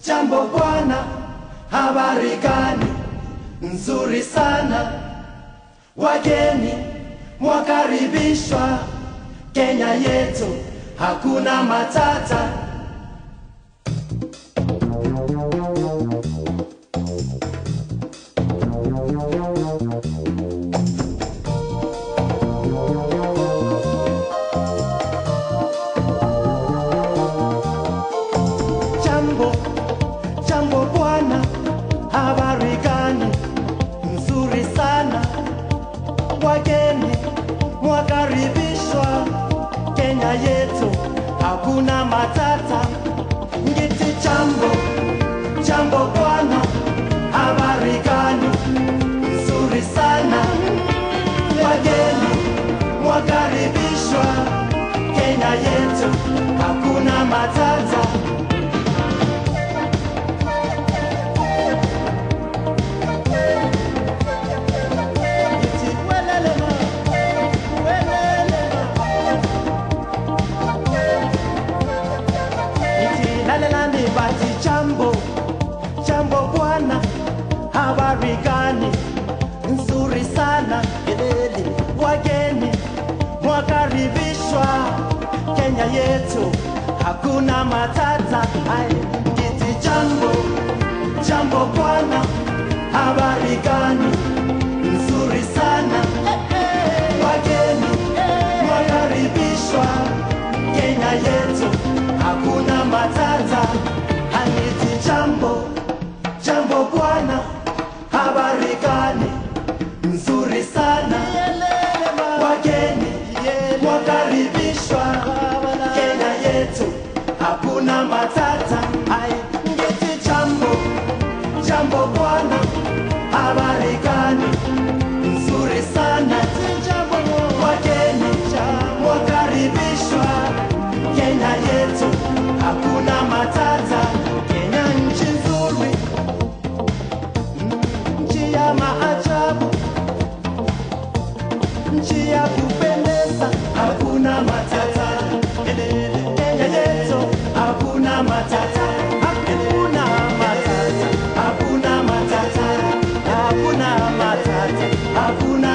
Jambo bwana, habari gani? Nzuri sana. Wageni mwakaribishwa Kenya yetu, hakuna matata. Jambo bwana, habari gani? Nzuri sana. Wageni mwakaribishwa Kenya yetu, hakuna matata. Ngiti jambo bwana, habari gani? Nzuri sana. Wageni mwakaribishwa Kenya yetu, hakuna matata. Jambo bwana, habari gani? Nzuri sana. Wageni mwakaribishwa Kenya yetu, hakuna matata. Ngiti jambo bwana, habari gani? Nzuri sana. Wageni mwakaribishwa Kenya yetu, hakuna matata. Ngiti jambo bwana, habari gani? Nzuri sana. Wageni mwakaribishwa Kenya yetu, hakuna matata. Ngiti jambo bwana, habari gani? Nzuri sana. Wageni mwakaribishwa Kenya yetu, hakuna matata. Kenya nchi nzuri, nchi ya maajabu, nchi ya kupendeza, hakuna matata. Kenya yetu, hakuna matata. Hakuna matata, hakuna matata, hakuna matata, hakuna